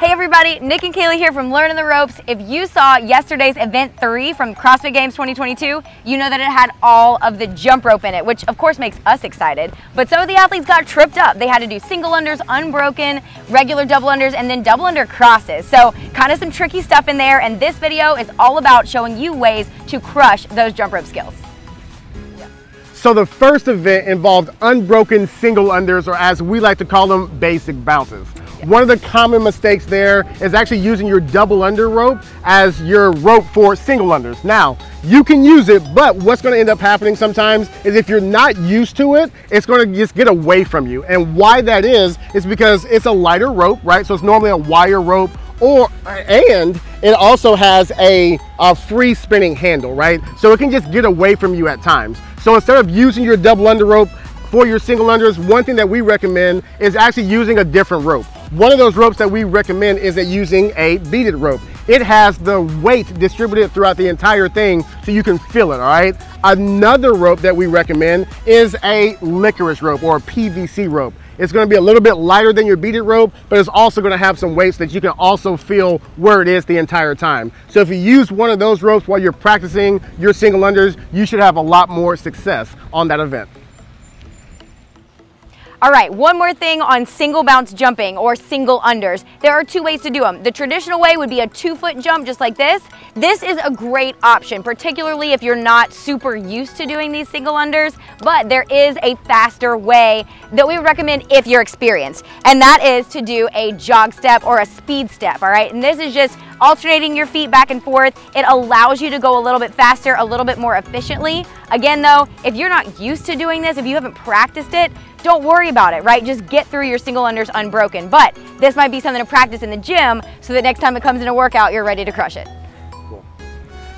Hey everybody, Nick and Kaylee here from Learning the Ropes. If you saw yesterday's event 3 from CrossFit Games 2022, you know that it had all of the jump rope in it, which of course makes us excited. But some of the athletes got tripped up. They had to do single unders, unbroken, regular double unders, and then double under crosses. So kind of some tricky stuff in there, and this video is all about showing you ways to crush those jump rope skills. So the first event involved unbroken single unders, or as we like to call them, basic bounces. One of the common mistakes there is actually using your double under rope as your rope for single unders. Now, you can use it, but what's going to end up happening sometimes is if you're not used to it, it's going to just get away from you. And why that is because it's a lighter rope, right? So it's normally a wire rope, and it also has a free spinning handle, right? So it can just get away from you at times. So instead of using your double under rope for your single unders, one thing that we recommend is actually using a different rope. One of those ropes that we recommend is using a beaded rope. It has the weight distributed throughout the entire thing so you can feel it, all right? Another rope that we recommend is a licorice rope or a PVC rope. It's going to be a little bit lighter than your beaded rope, but it's also going to have some weights that you can also feel where it is the entire time. So if you use one of those ropes while you're practicing your single unders, you should have a lot more success on that event. All right, one more thing on single bounce jumping or single unders. There are 2 ways to do them. The traditional way would be a 2-foot jump just like this. This is a great option, particularly if you're not super used to doing these single unders, but there is a faster way that we would recommend if you're experienced, and that is to do a jog step or a speed step, all right? And this is just alternating your feet back and forth. It allows you to go a little bit faster, a little bit more efficiently. Again though, if you're not used to doing this, if you haven't practiced it, don't worry about it, right? Just get through your single unders unbroken. But this might be something to practice in the gym so that next time it comes in a workout, you're ready to crush it. Cool.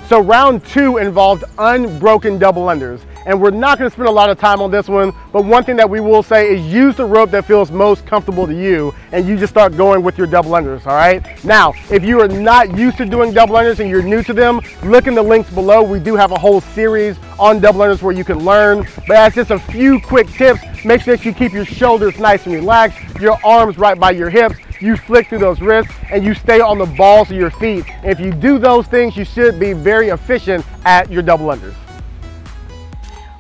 So round 2 involved unbroken double unders. And we're not going to spend a lot of time on this one, but one thing that we will say is use the rope that feels most comfortable to you, and you just start going with your double unders, all right? Now, if you are not used to doing double unders and you're new to them, look in the links below. We do have a whole series on double unders where you can learn, but as just a few quick tips, make sure that you keep your shoulders nice and relaxed, your arms right by your hips, you flick through those wrists, and you stay on the balls of your feet. And if you do those things, you should be very efficient at your double unders.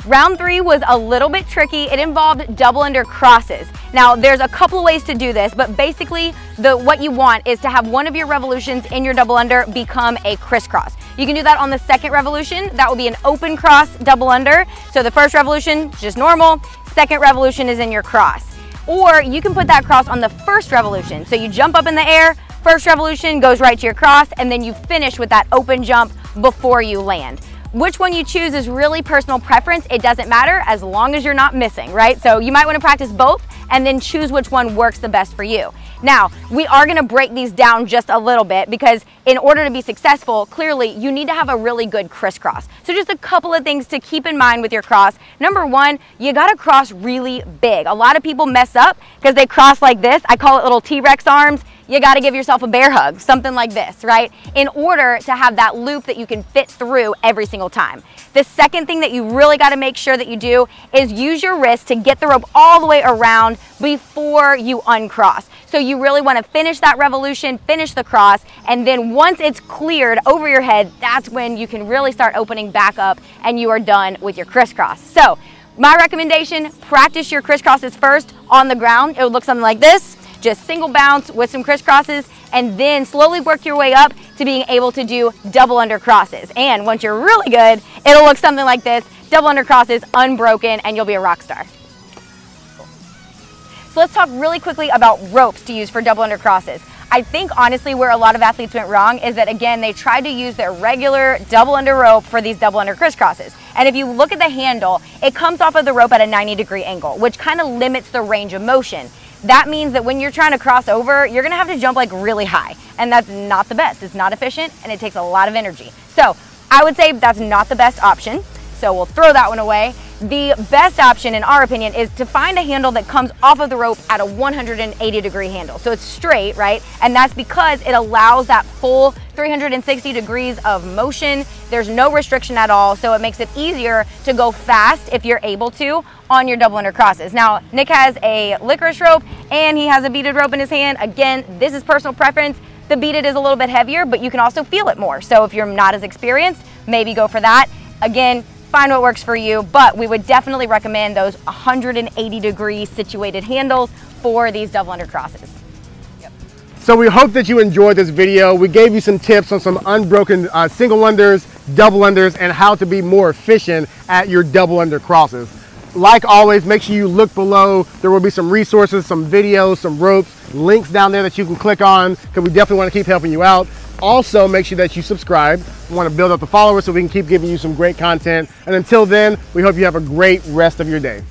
Round 3 was a little bit tricky. It involved double under crosses. Now, there's a couple of ways to do this, but basically what you want is to have one of your revolutions in your double under become a crisscross. You can do that on the second revolution. That will be an open cross double under. So the first revolution, just normal. Second revolution is in your cross. Or you can put that cross on the first revolution. So you jump up in the air, first revolution goes right to your cross, and then you finish with that open jump before you land. Which one you choose is really personal preference. It doesn't matter as long as you're not missing, right? So you might want to practice both and then choose which one works the best for you. Now, we are going to break these down just a little bit because in order to be successful, clearly you need to have a really good crisscross. So just a couple of things to keep in mind with your cross. Number 1, you got to cross really big. A lot of people mess up because they cross like this. I call it little T-Rex arms. You got to give yourself a bear hug, something like this, right? In order to have that loop that you can fit through every single time. The second thing that you really got to make sure that you do is use your wrist to get the rope all the way around before you uncross. So you really want to finish that revolution, finish the cross, and then once it's cleared over your head, that's when you can really start opening back up and you are done with your crisscross. So my recommendation, practice your crisscrosses first on the ground. It would look something like this. Just single bounce with some crisscrosses, and then slowly work your way up to being able to do double under crosses. And once you're really good, it'll look something like this, double under crosses, unbroken, and you'll be a rock star. So let's talk really quickly about ropes to use for double under crosses. I think honestly where a lot of athletes went wrong is that, again, they tried to use their regular double under rope for these double under crisscrosses. And if you look at the handle, it comes off of the rope at a 90-degree angle, which kind of limits the range of motion. That means that when you're trying to cross over, you're gonna have to jump like really high. And that's not the best. It's not efficient and it takes a lot of energy. So I would say that's not the best option. So we'll throw that one away. The best option, in our opinion, is to find a handle that comes off of the rope at a 180-degree handle. So it's straight, right? And that's because it allows that full 360 degrees of motion. There's no restriction at all, so it makes it easier to go fast if you're able to on your double under crosses. Now, Nick has a licorice rope and he has a beaded rope in his hand. Again, this is personal preference. The beaded is a little bit heavier, but you can also feel it more. So if you're not as experienced, maybe go for that. Again, find what works for you, but we would definitely recommend those 180-degree situated handles for these double under crosses. Yep. So we hope that you enjoyed this video. We gave you some tips on some unbroken single unders, double unders, and how to be more efficient at your double under crosses. Like always, make sure you look below. There will be some resources, some videos, some ropes, links down there that you can click on, because we definitely want to keep helping you out. Also, make sure that you subscribe. We want to build up the followers so we can keep giving you some great content. And until then, we hope you have a great rest of your day.